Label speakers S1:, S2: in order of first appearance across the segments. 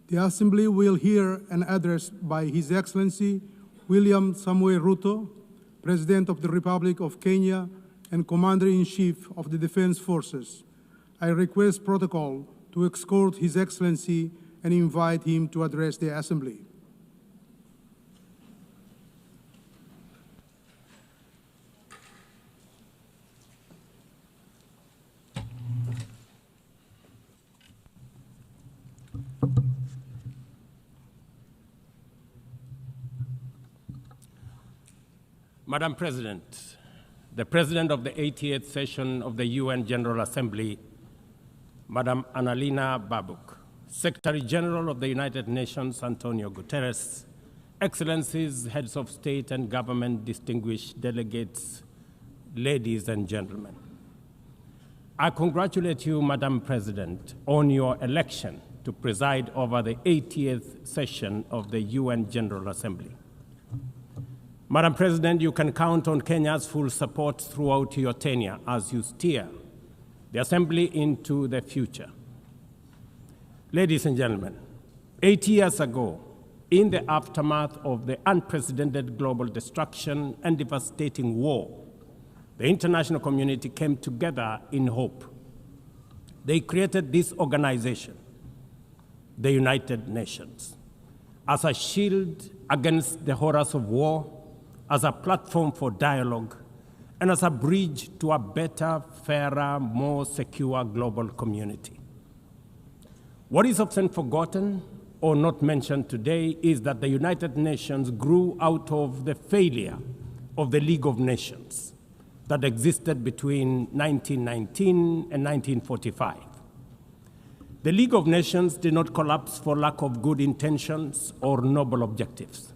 S1: The Assembly will hear an address by His Excellency William Samoei Ruto, President of the Republic of Kenya and Commander-in-Chief of the Defense Forces. I request protocol to escort His Excellency and invite him to address the Assembly.
S2: Madam President, the President of the 88th session of the UN General Assembly, Madam Annalena Baerbock, Secretary General of the United Nations, Antonio Guterres, Excellencies, Heads of State and Government, distinguished delegates, ladies and gentlemen. I congratulate you, Madam President, on your election to preside over the 80th session of the UN General Assembly. Madam President, you can count on Kenya's full support throughout your tenure as you steer the Assembly into the future. Ladies and gentlemen, 8 years ago, in the aftermath of the unprecedented global destruction and devastating war, the international community came together in hope. They created this organization, the United Nations, as a shield against the horrors of war, as a platform for dialogue, and as a bridge to a better, fairer, more secure global community. What is often forgotten or not mentioned today is that the United Nations grew out of the failure of the League of Nations that existed between 1919 and 1945. The League of Nations did not collapse for lack of good intentions or noble objectives.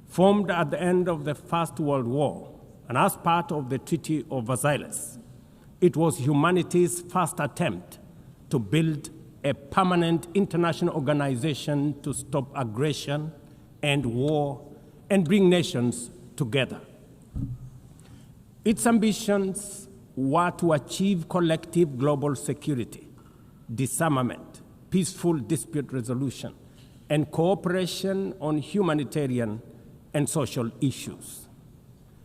S2: Formed at the end of the First World War and as part of the Treaty of Versailles, it was humanity's first attempt to build a permanent international organization to stop aggression and war and bring nations together. Its ambitions were to achieve collective global security, disarmament, peaceful dispute resolution, and cooperation on humanitarian and social issues.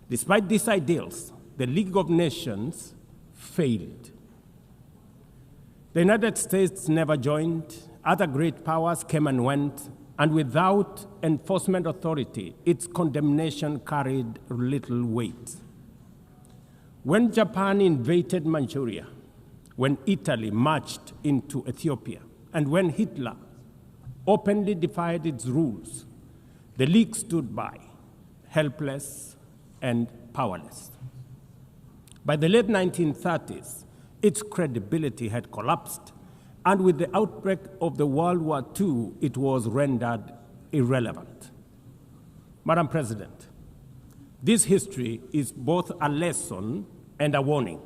S2: Despite these ideals, the League of Nations failed. The United States never joined, other great powers came and went, and without enforcement authority, its condemnation carried little weight. When Japan invaded Manchuria, when Italy marched into Ethiopia, and when Hitler openly defied its rules, the League stood by, helpless and powerless. By the late 1930s, its credibility had collapsed, and with the outbreak of the World War II, it was rendered irrelevant. Madam President, this history is both a lesson and a warning.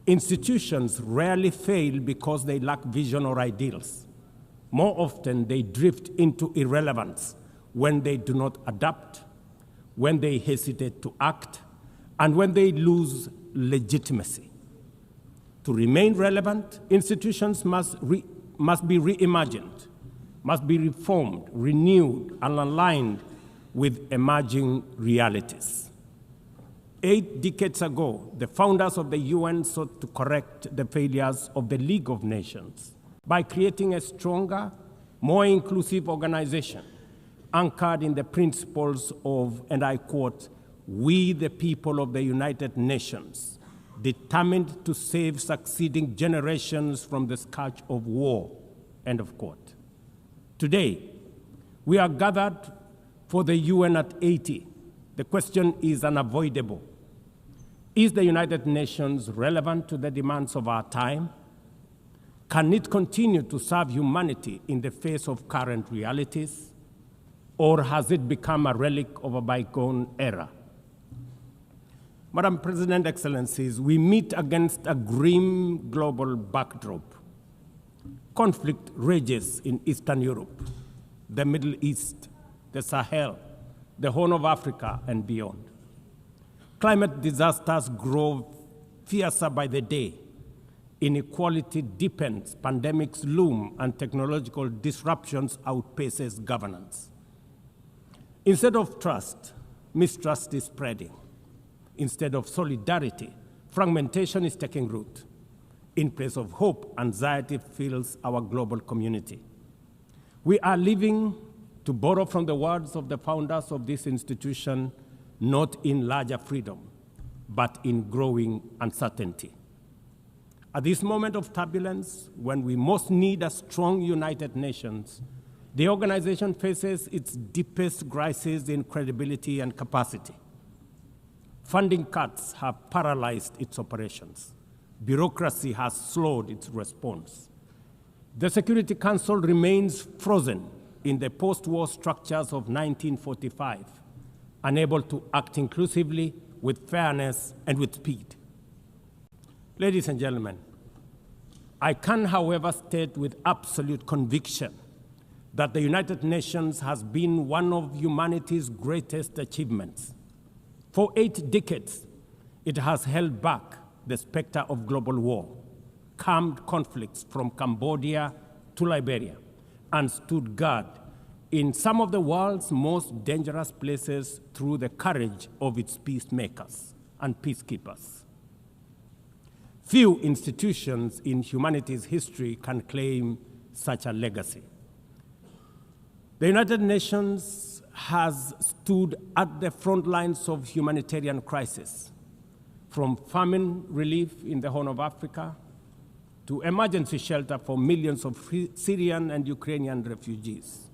S2: Institutions rarely fail because they lack vision or ideals. More often, they drift into irrelevance when they do not adapt, when they hesitate to act, and when they lose legitimacy. To remain relevant, institutions must be reimagined, must be reformed, renewed, and aligned with emerging realities. 8 decades ago, the founders of the UN sought to correct the failures of the League of Nations by creating a stronger, more inclusive organization anchored in the principles of, and I quote, "We the people of the United Nations, determined to save succeeding generations from the scourge of war," end of quote. Today, we are gathered for the UN at 80. The question is unavoidable. Is the United Nations relevant to the demands of our time? Can it continue to serve humanity in the face of current realities? Or has it become a relic of a bygone era? Madam President, Excellencies, we meet against a grim global backdrop. Conflict rages in Eastern Europe, the Middle East, the Sahel, the Horn of Africa, and beyond. Climate disasters grow fiercer by the day. Inequality deepens, pandemics loom, and technological disruptions outpaces governance. Instead of trust, mistrust is spreading. Instead of solidarity, fragmentation is taking root. In place of hope, anxiety fills our global community. We are living, to borrow from the words of the founders of this institution, not in larger freedom, but in growing uncertainty. At this moment of turbulence, when we most need a strong United Nations, the organization faces its deepest crisis in credibility and capacity. Funding cuts have paralyzed its operations. Bureaucracy has slowed its response. The Security Council remains frozen in the post-war structures of 1945, unable to act inclusively, with fairness, and with speed. Ladies and gentlemen, I can, however, state with absolute conviction that the United Nations has been one of humanity's greatest achievements. For 8 decades, it has held back the specter of global war, calmed conflicts from Cambodia to Liberia, and stood guard in some of the world's most dangerous places through the courage of its peacemakers and peacekeepers. Few institutions in humanity's history can claim such a legacy. The United Nations has stood at the front lines of humanitarian crisis, from famine relief in the Horn of Africa to emergency shelter for millions of Syrian and Ukrainian refugees.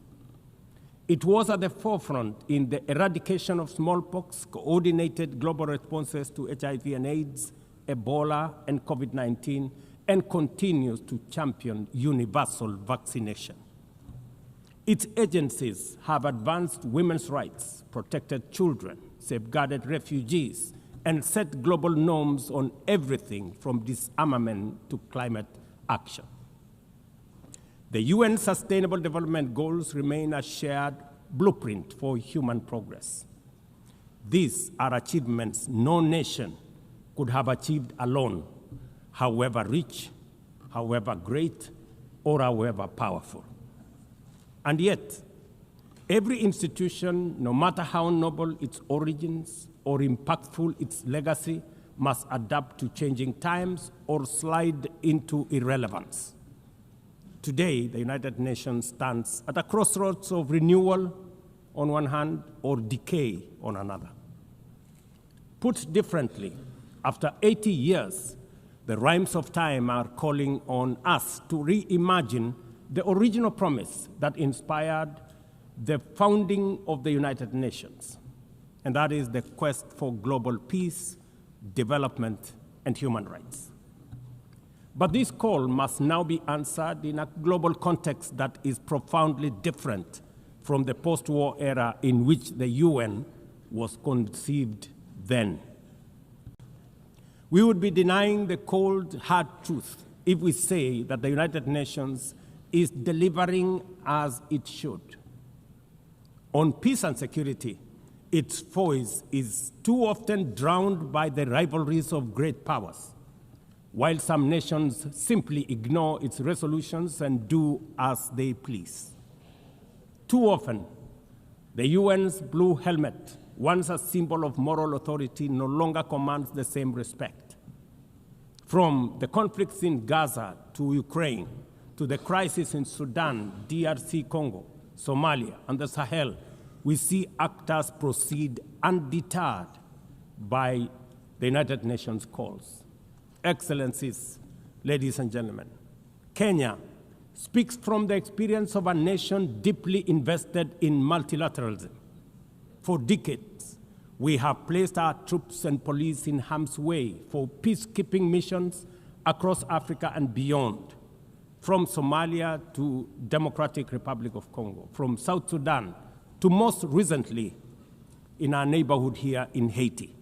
S2: It was at the forefront in the eradication of smallpox, coordinated global responses to HIV and AIDS, Ebola, and COVID-19, and continues to champion universal vaccination. Its agencies have advanced women's rights, protected children, safeguarded refugees, and set global norms on everything from disarmament to climate action. The UN Sustainable Development Goals remain a shared blueprint for human progress. These are achievements no nation could have achieved alone, however rich, however great, or however powerful. And yet, every institution, no matter how noble its origins or impactful its legacy, must adapt to changing times or slide into irrelevance. Today, the United Nations stands at a crossroads of renewal on one hand or decay on another. Put differently, after 80 years, the rhymes of time are calling on us to reimagine the original promise that inspired the founding of the United Nations, and that is the quest for global peace, development, and human rights. But this call must now be answered in a global context that is profoundly different from the post-war era in which the UN was conceived then. We would be denying the cold, hard truth if we say that the United Nations is delivering as it should. On peace and security, its voice is too often drowned by the rivalries of great powers, while some nations simply ignore its resolutions and do as they please. Too often, the UN's blue helmet, once a symbol of moral authority, no longer commands the same respect. From the conflicts in Gaza to Ukraine, to the crisis in Sudan, DRC Congo, Somalia, and the Sahel, we see actors proceed undeterred by the United Nations calls. Excellencies, ladies and gentlemen, Kenya speaks from the experience of a nation deeply invested in multilateralism. For decades, we have placed our troops and police in harm's way for peacekeeping missions across Africa and beyond, from Somalia to Democratic Republic of Congo, from South Sudan to most recently in our neighborhood here in Haiti.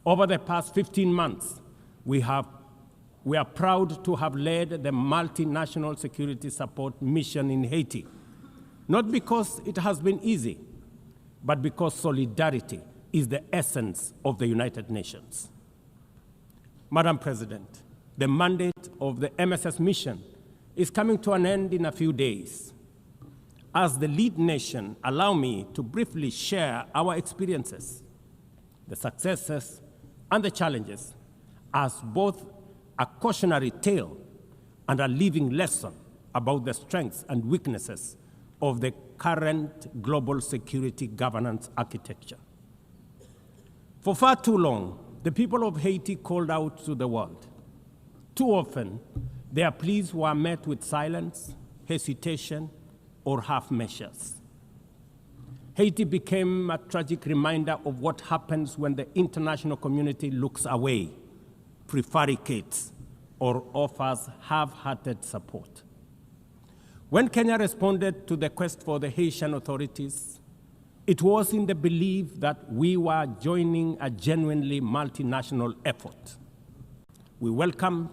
S2: Over the past 15 months, we are proud to have led the multinational security support mission in Haiti, not because it has been easy, but because solidarity is the essence of the United Nations. Madam President, the mandate of the MSS mission is coming to an end in a few days. As the lead nation, allow me to briefly share our experiences, the successes and the challenges, as both a cautionary tale and a living lesson about the strengths and weaknesses of the current global security governance architecture. For far too long, the people of Haiti called out to the world. Too often, their pleas were met with silence, hesitation, or half measures. Haiti became a tragic reminder of what happens when the international community looks away, prevaricates, or offers half-hearted support. When Kenya responded to the quest for the Haitian authorities, it was in the belief that we were joining a genuinely multinational effort. We welcomed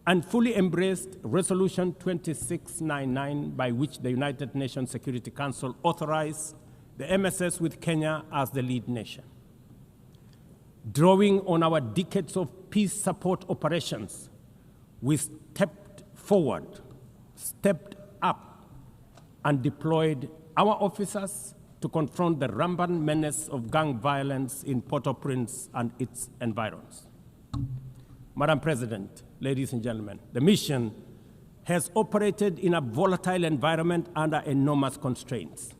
S2: and fully embraced Resolution 2699, by which the United Nations Security Council authorized the MSS with Kenya as the lead nation. Drawing on our decades of peace support operations, we stepped forward, stepped up, and deployed our officers to confront the rampant menace of gang violence in Port-au-Prince and its environs. Madam President, ladies and gentlemen, the mission has operated in a volatile environment under enormous constraints.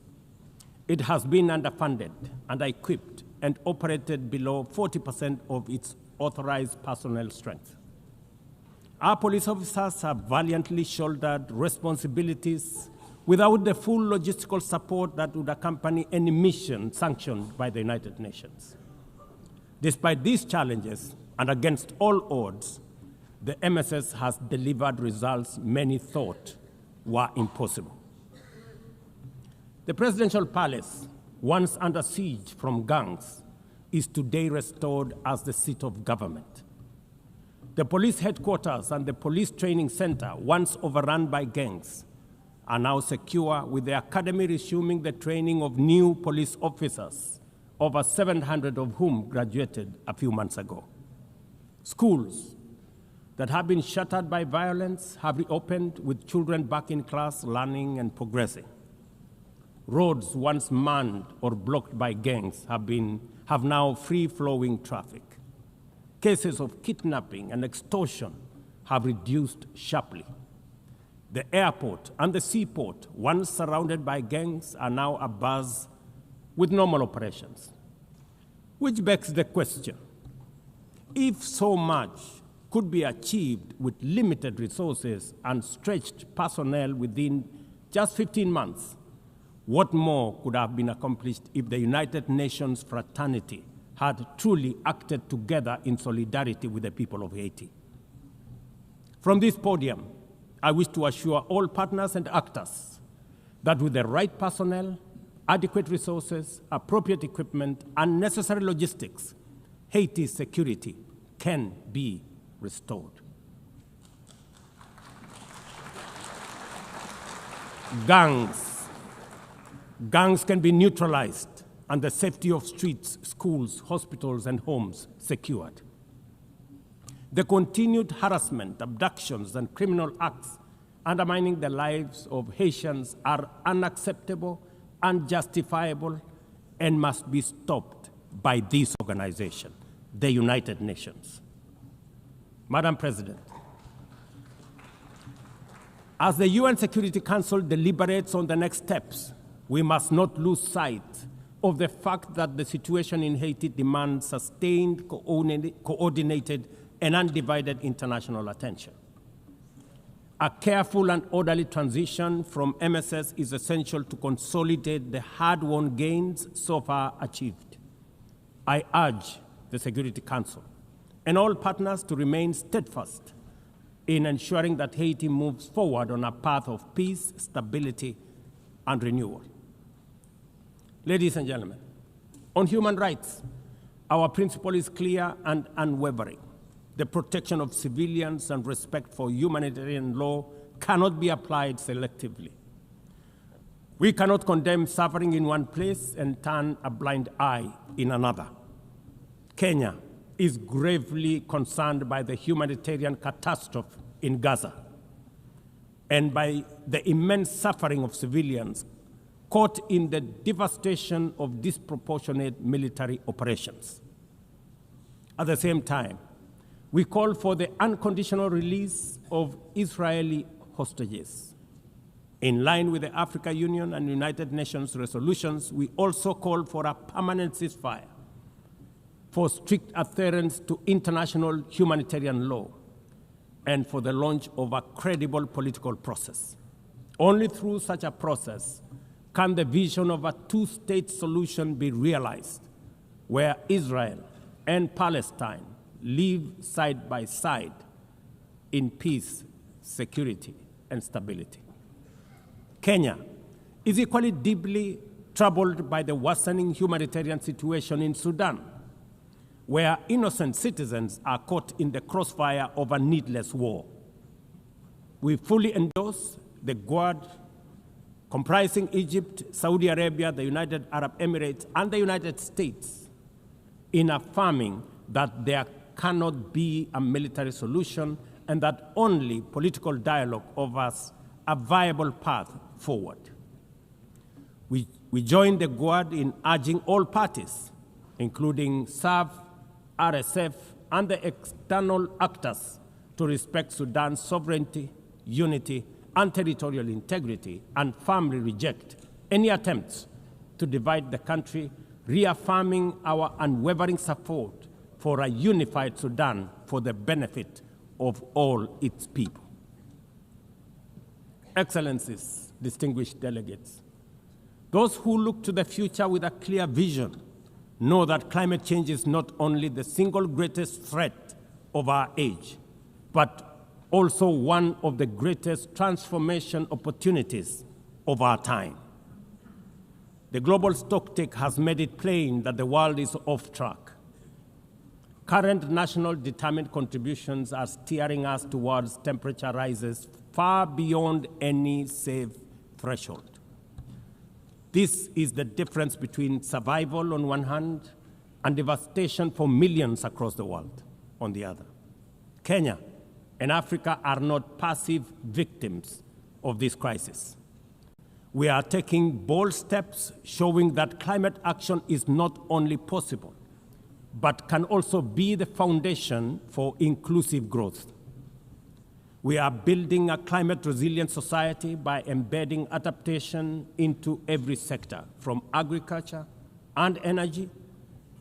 S2: It has been underfunded, under-equipped, and operated below 40% of its authorized personnel strength. Our police officers have valiantly shouldered responsibilities without the full logistical support that would accompany any mission sanctioned by the United Nations. Despite these challenges, and against all odds, the MSS has delivered results many thought were impossible. The presidential palace, once under siege from gangs, is today restored as the seat of government. The police headquarters and the police training center, once overrun by gangs, are now secure, with the academy resuming the training of new police officers, over 700 of whom graduated a few months ago. Schools that have been shattered by violence have reopened, with children back in class, learning and progressing. Roads once manned or blocked by gangs have now free-flowing traffic. Cases of kidnapping and extortion have reduced sharply. The airport and the seaport, once surrounded by gangs, are now abuzz with normal operations. Which begs the question, if so much could be achieved with limited resources and stretched personnel within just 15 months, what more could have been accomplished if the United Nations fraternity had truly acted together in solidarity with the people of Haiti? From this podium, I wish to assure all partners and actors that with the right personnel, adequate resources, appropriate equipment, and necessary logistics, Haiti's security can be restored. Gangs can be neutralized and the safety of streets, schools, hospitals, and homes secured. The continued harassment, abductions, and criminal acts undermining the lives of Haitians are unacceptable, unjustifiable, and must be stopped by this organization, the United Nations. Madam President, as the UN Security Council deliberates on the next steps, we must not lose sight of the fact that the situation in Haiti demands sustained, coordinated, and undivided international attention. A careful and orderly transition from MSS is essential to consolidate the hard-won gains so far achieved. I urge the Security Council and all partners to remain steadfast in ensuring that Haiti moves forward on a path of peace, stability, and renewal. Ladies and gentlemen, on human rights, our principle is clear and unwavering. The protection of civilians and respect for humanitarian law cannot be applied selectively. We cannot condemn suffering in one place and turn a blind eye in another. Kenya, is gravely concerned by the humanitarian catastrophe in Gaza and by the immense suffering of civilians caught in the devastation of disproportionate military operations. At the same time, we call for the unconditional release of Israeli hostages. In line with the African Union and United Nations resolutions, we also call for a permanent ceasefire, for strict adherence to international humanitarian law, and for the launch of a credible political process. Only through such a process can the vision of a two-state solution be realized, where Israel and Palestine live side by side in peace, security, and stability. Kenya is equally deeply troubled by the worsening humanitarian situation in Sudan, where innocent citizens are caught in the crossfire of a needless war. We fully endorse the Quad, comprising Egypt, Saudi Arabia, the United Arab Emirates, and the United States, in affirming that there cannot be a military solution and that only political dialogue offers a viable path forward. We join the Quad in urging all parties, including SAF, RSF, and the external actors, to respect Sudan's sovereignty, unity, and territorial integrity, and firmly reject any attempts to divide the country, reaffirming our unwavering support for a unified Sudan for the benefit of all its people. Excellencies, distinguished delegates, those who look to the future with a clear vision know that climate change is not only the single greatest threat of our age, but also one of the greatest transformation opportunities of our time. The global stocktake has made it plain that the world is off track. Current national determined contributions are steering us towards temperature rises far beyond any safe threshold. This is the difference between survival on one hand and devastation for millions across the world on the other. Kenya and Africa are not passive victims of this crisis. We are taking bold steps showing that climate action is not only possible, but can also be the foundation for inclusive growth. We are building a climate-resilient society by embedding adaptation into every sector, from agriculture and energy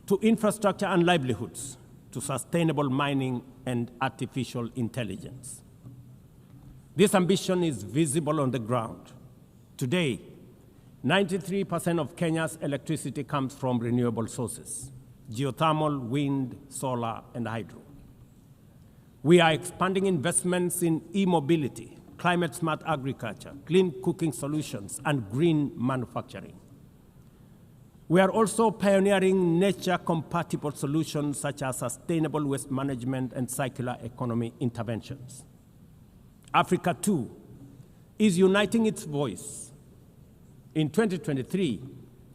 S2: to infrastructure and livelihoods, to sustainable mining and artificial intelligence. This ambition is visible on the ground. Today, 93% of Kenya's electricity comes from renewable sources: geothermal, wind, solar, and hydro. We are expanding investments in e-mobility, climate-smart agriculture, clean cooking solutions, and green manufacturing. We are also pioneering nature-compatible solutions such as sustainable waste management and circular economy interventions. Africa, too, is uniting its voice. In 2023,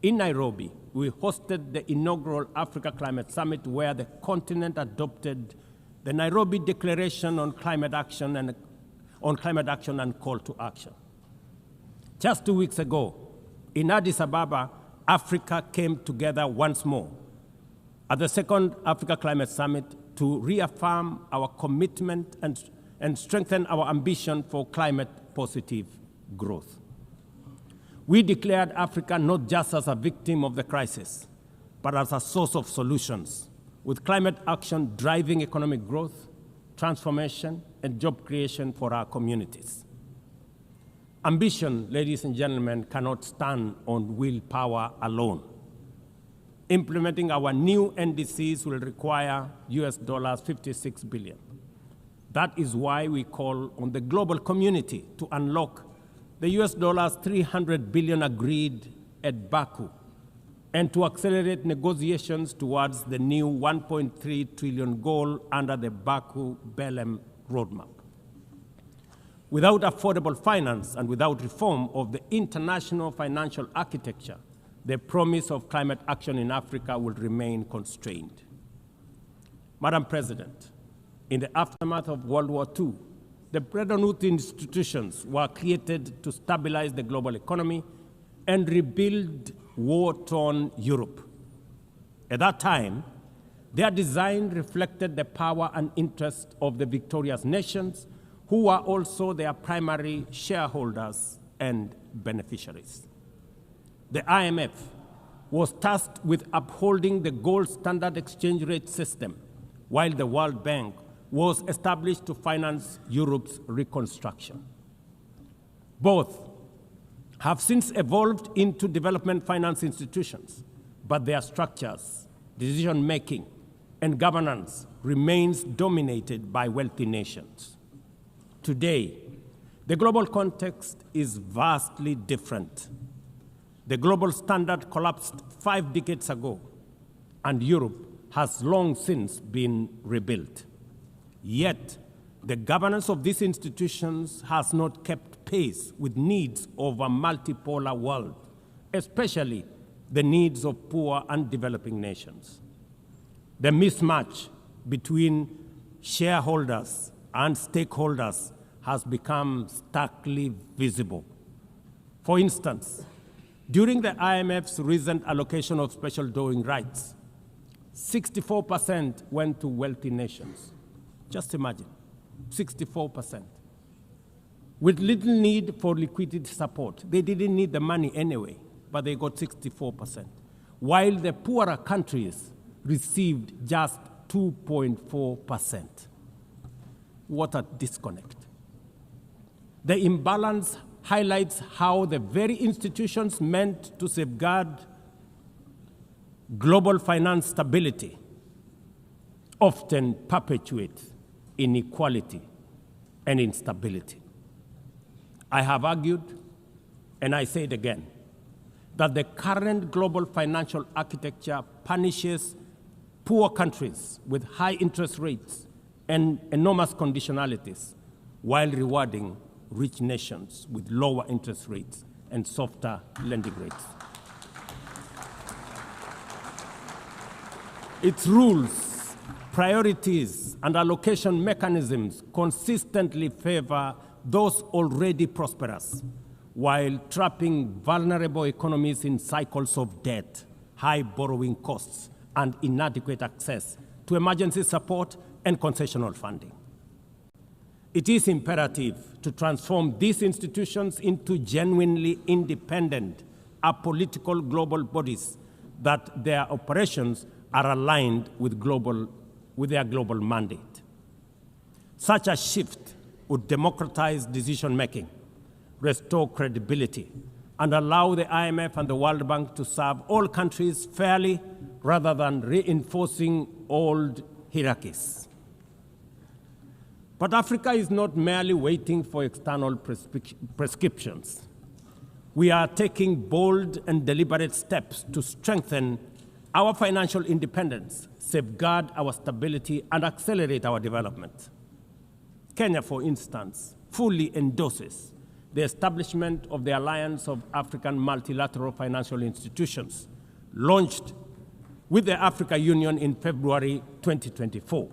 S2: in Nairobi, we hosted the inaugural Africa Climate Summit, where the continent adopted the Nairobi Declaration on Climate Action and Call to Action. Just 2 weeks ago, in Addis Ababa, Africa came together once more at the second Africa Climate Summit to reaffirm our commitment and strengthen our ambition for climate-positive growth. We declared Africa not just as a victim of the crisis, but as a source of solutions, with climate action driving economic growth, transformation, and job creation for our communities. Ambition, ladies and gentlemen, cannot stand on willpower alone. Implementing our new NDCs will require $56 billion. That is why we call on the global community to unlock the $300 billion agreed at Baku, and to accelerate negotiations towards the new $1.3 trillion goal under the Baku-Belém roadmap. Without affordable finance and without reform of the international financial architecture, the promise of climate action in Africa will remain constrained. Madam President, in the aftermath of World War II, the Bretton Woods institutions were created to stabilize the global economy and rebuild war-torn Europe. At that time, their design reflected the power and interest of the victorious nations, who were also their primary shareholders and beneficiaries. The IMF was tasked with upholding the gold standard exchange rate system, while the World Bank was established to finance Europe's reconstruction. Both have since evolved into development finance institutions, but their structures, decision-making, and governance remains dominated by wealthy nations. Today, the global context is vastly different. The global standard collapsed 5 decades ago, and Europe has long since been rebuilt. Yet, the governance of these institutions has not kept pace with needs of a multipolar world, especially the needs of poor and developing nations. The mismatch between shareholders and stakeholders has become starkly visible. For instance, during the IMF's recent allocation of special drawing rights, 64% went to wealthy nations. Just imagine, 64%. With little need for liquidity support. They didn't need the money anyway, but they got 64%. While the poorer countries received just 2.4%. What a disconnect. The imbalance highlights how the very institutions meant to safeguard global finance stability often perpetuate inequality and instability. I have argued, and I say it again, that the current global financial architecture punishes poor countries with high interest rates and enormous conditionalities while rewarding rich nations with lower interest rates and softer lending rates. Its rules, priorities, and allocation mechanisms consistently favor those already prosperous, while trapping vulnerable economies in cycles of debt, high borrowing costs, and inadequate access to emergency support and concessional funding. It is imperative to transform these institutions into genuinely independent, apolitical global bodies that their operations are aligned with their global mandate. Such a shift would democratize decision-making, restore credibility, and allow the IMF and the World Bank to serve all countries fairly rather than reinforcing old hierarchies. But Africa is not merely waiting for external prescriptions. We are taking bold and deliberate steps to strengthen our financial independence, safeguard our stability, and accelerate our development. Kenya, for instance, fully endorses the establishment of the Alliance of African Multilateral Financial Institutions, launched with the Africa Union in February 2024.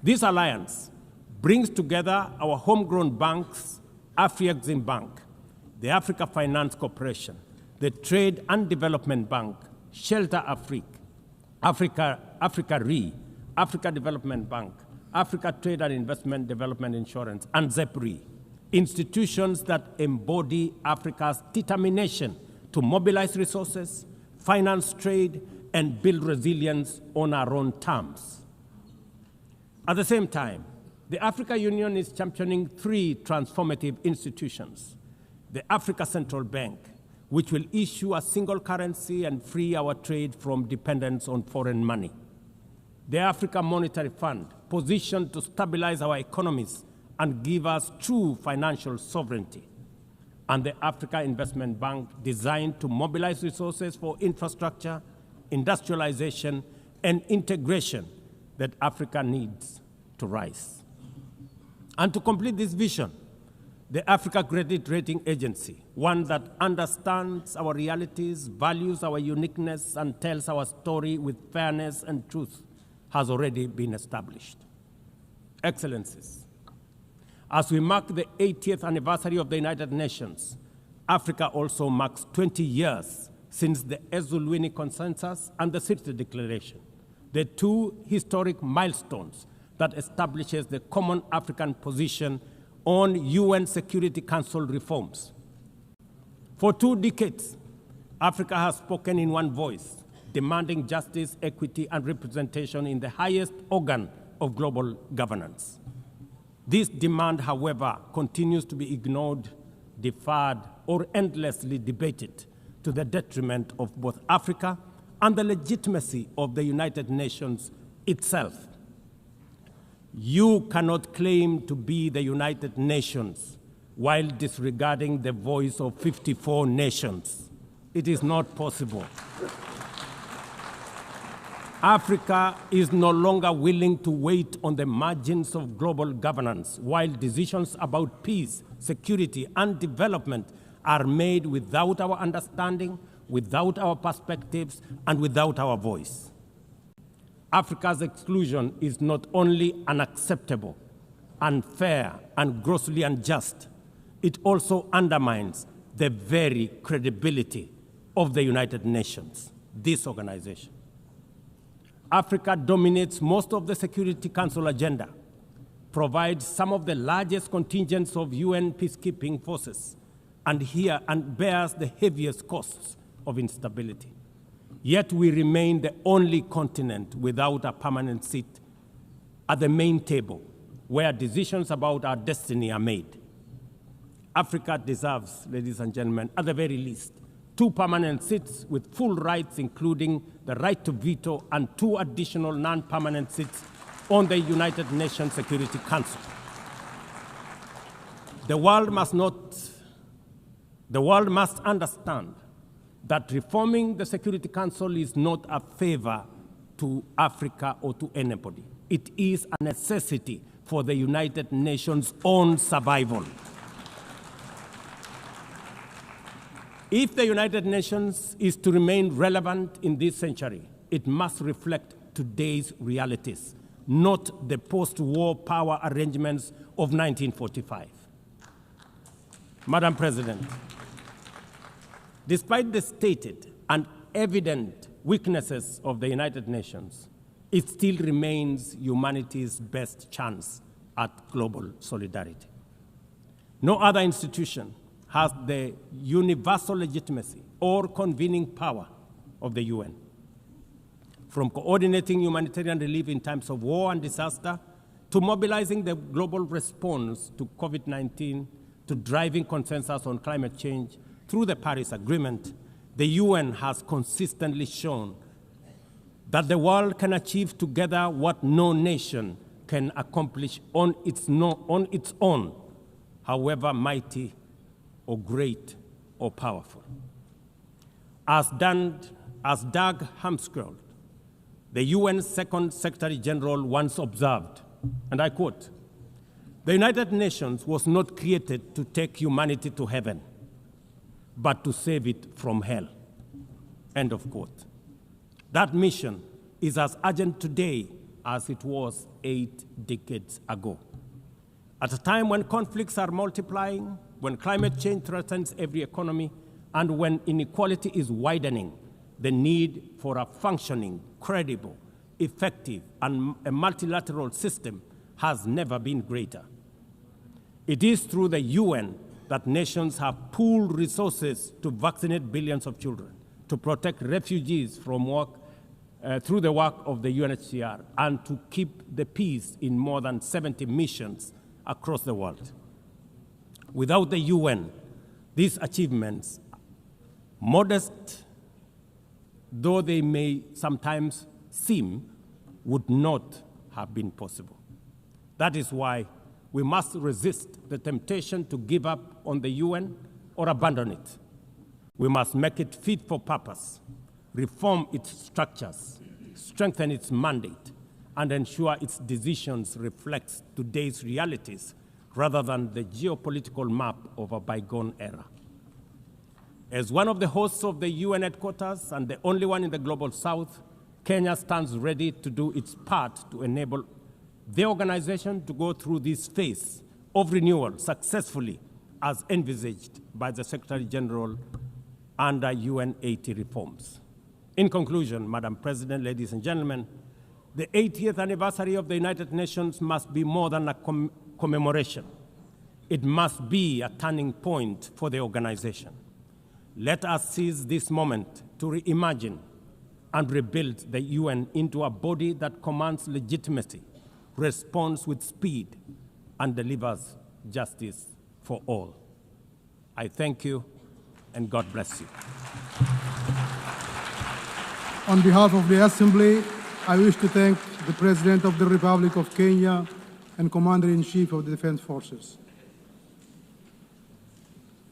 S2: This alliance brings together our homegrown banks, Afrexim Bank, the Africa Finance Corporation, the Trade and Development Bank, Shelter Africa Re, Africa Development Bank, Africa Trade and Investment Development Insurance, and ZEPRI, institutions that embody Africa's determination to mobilize resources, finance trade, and build resilience on our own terms. At the same time, the Africa Union is championing 3 transformative institutions: the Africa Central Bank, which will issue a single currency and free our trade from dependence on foreign money; the Africa Monetary Fund, positioned to stabilize our economies and give us true financial sovereignty; and the Africa Investment Bank, designed to mobilize resources for infrastructure, industrialization, and integration that Africa needs to rise. And to complete this vision, the Africa Credit Rating Agency, one that understands our realities, values our uniqueness, and tells our story with fairness and truth, has already been established. Excellencies, as we mark the 80th anniversary of the United Nations, Africa also marks 20 years since the Ezulwini Consensus and the Sirte Declaration, the two historic milestones that establishes the common African position on UN Security Council reforms. For 2 decades, Africa has spoken in one voice, demanding justice, equity, and representation in the highest organ of global governance. This demand, however, continues to be ignored, deferred, or endlessly debated to the detriment of both Africa and the legitimacy of the United Nations itself. You cannot claim to be the United Nations while disregarding the voice of 54 nations. It is not possible. Africa is no longer willing to wait on the margins of global governance while decisions about peace, security, and development are made without our understanding, without our perspectives, and without our voice. Africa's exclusion is not only unacceptable, unfair, and grossly unjust, it also undermines the very credibility of the United Nations, this organization. Africa dominates most of the Security Council agenda, provides some of the largest contingents of UN peacekeeping forces, and bears the heaviest costs of instability. Yet we remain the only continent without a permanent seat at the main table where decisions about our destiny are made. Africa deserves, ladies and gentlemen, at the very least, 2 permanent seats with full rights, including the right to veto, and 2 additional non-permanent seats on the United Nations Security Council. The world must understand that reforming the Security Council is not a favor to Africa or to anybody. It is a necessity for the United Nations' own survival. If the United Nations is to remain relevant in this century, it must reflect today's realities, not the post-war power arrangements of 1945. Madam President, despite the stated and evident weaknesses of the United Nations, it still remains humanity's best chance at global solidarity. No other institution has the universal legitimacy or convening power of the UN. From coordinating humanitarian relief in times of war and disaster, to mobilizing the global response to COVID-19, to driving consensus on climate change through the Paris Agreement, the UN has consistently shown that the world can achieve together what no nation can accomplish on its own, however mighty or great or powerful. As Doug Hammarskjöld, the UN's Second Secretary General, once observed, and I quote, "The United Nations was not created to take humanity to heaven, but to save it from hell." End of quote. That mission is as urgent today as it was 8 decades ago. At a time when conflicts are multiplying, when climate change threatens every economy, and when inequality is widening, the need for a functioning, credible, effective, and a multilateral system has never been greater. It is through the UN that nations have pooled resources to vaccinate billions of children, to protect refugees from through the work of the UNHCR, and to keep the peace in more than 70 missions across the world. Without the UN, these achievements, modest though they may sometimes seem, would not have been possible. That is why we must resist the temptation to give up on the UN or abandon it. We must make it fit for purpose, reform its structures, strengthen its mandate, and ensure its decisions reflect today's realities rather than the geopolitical map of a bygone era. As one of the hosts of the UN headquarters and the only one in the Global South, Kenya stands ready to do its part to enable the organization to go through this phase of renewal successfully as envisaged by the Secretary General under UN Haiti reforms. In conclusion, Madam President, ladies and gentlemen, the 80th anniversary of the United Nations must be more than a commemoration. It must be a turning point for the organization. Let us seize this moment to reimagine and rebuild the UN into a body that commands legitimacy, responds with speed, and delivers justice for all. I thank you, and God bless you.
S1: On behalf of the Assembly, I wish to thank the President of the Republic of Kenya and Commander-in-Chief of the Defense Forces.